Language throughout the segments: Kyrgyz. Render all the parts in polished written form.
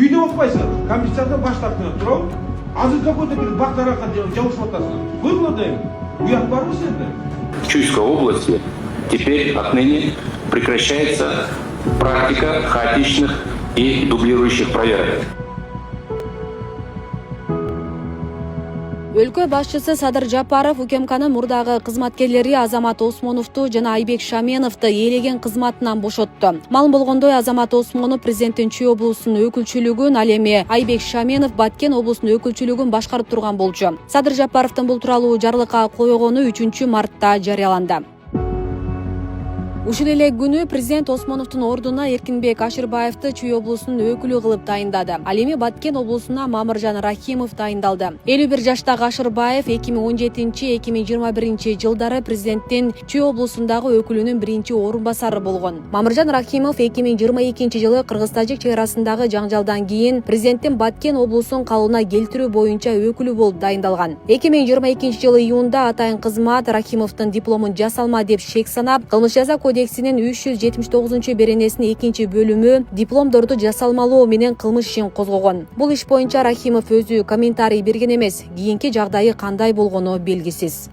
Үйде оқпайсың, комиссардан баш тартып тұрау, азыр какой-то бір бақтараққа жауышып атасың. Қой бұладайым, ұят бар ма сенде? В Чуйской области теперь отныне прекращается практика хаотичных и дублирующих проверок. Өлкө башчысы Садыр Жапаров УКМКнын мурдагы кызматкерлери Азамат Осмоновду жана Айбек Шаменовду ээлеген кызматынан бошотту. Маалым болгондой, Азамат Осмонов президенттин Чүй облусунун өкүлчүлүгүн, ал эми Айбек Шаменов Баткен облусунун өкүлчүлүгүн башкарып турган болчу. Садыр Жапаровдун бул тууралуу жарлыкка койгону 3-мартта жарыяланды. Ушул эле күнү президент Осмоновдун ордуна Эркинбек Ашырбаевди Чүй облусунун өкүлү кылып тайындады. Ал эми Баткен облусуна Мамыржан Рахимов тайындалды. 51 жаштагы Ашырбаев 2017-2021 жылдары президенттин Чүй облусундагы өкүлүнүн биринчи орун басары болгон. Мамыржан Рахимов 2022 жылы Кыргыз-Тажик чек арасындагы жаңжалдан кийин президенттин Баткен облусун калыбына келтирүү боюнча өкүлү болуп дайындалган. 2022 жылы июнда атайын кызмат Рахимовдун дипломун жасалма деп шек санап, кылмыш жаза кодексинин 379-беренесинин 2-бөлүмү дипломдорду жасалмалоо менен кылмыш ишин козгогон. Бул иш боюнча Рахимов өзү комментарий берген эмес. Кийинки жагдайы кандай болгону белгисиз.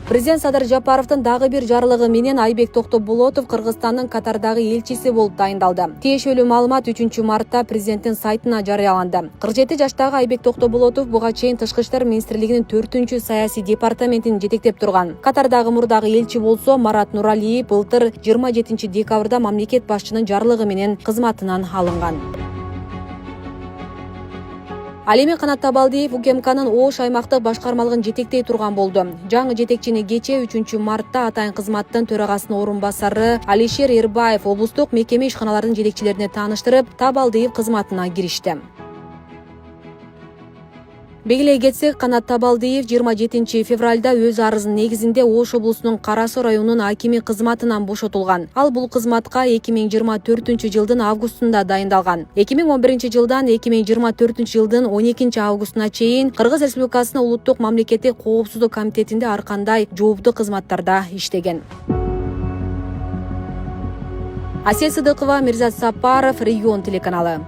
Президент Садыр Жапаровдун дагы бир жарлыгы менен Айбек Токтоболотов Кыргызстандын Катардагы элчиси болуп тайындалды. Тиешелүү маалымат 3-мартта президенттин сайтына жарыяланды. 47 жаштагы Айбек Токтоболотов буга чейин Тышкы иштер министрлигинин 4-саясий департаментин жетектеп турган. Катардагы мурдагы элчи болсо Марат Нуралиев былтыр 27 декабрда мамлекет башчынын жарлыгы менен кызматынан алынган. Ал эми Канат Табалдиев УКМКнын Ош аймактык башкармалыгын жетектей турган болду. Жаңы жетекчини кечээ 3-мартта атайын кызматтын төрагасынын орун басары Алишер Эрбаев облустук мекеме ишканалардын жетекчилерине тааныштырып, Табалдиев кызматына киришти. Белгилей кетсек, Канат Табалдиев 27 февралда өз арызынын негизинде Ош облусунун Кара Суу районунун акими кызматынан бошотулган. Ал бул кызматка 2024 жылдын августунда дайындалган. 2011 жылдан 2024 жылдын 12 августуна чейин Кыргыз Республикасынын улуттук мамлекеттик коопсуздук комитетинде ар кандай жооптуу кызматтарда иштеген. Асел Сыдыкова, Мирзат Сапаров, Регион телеканалы.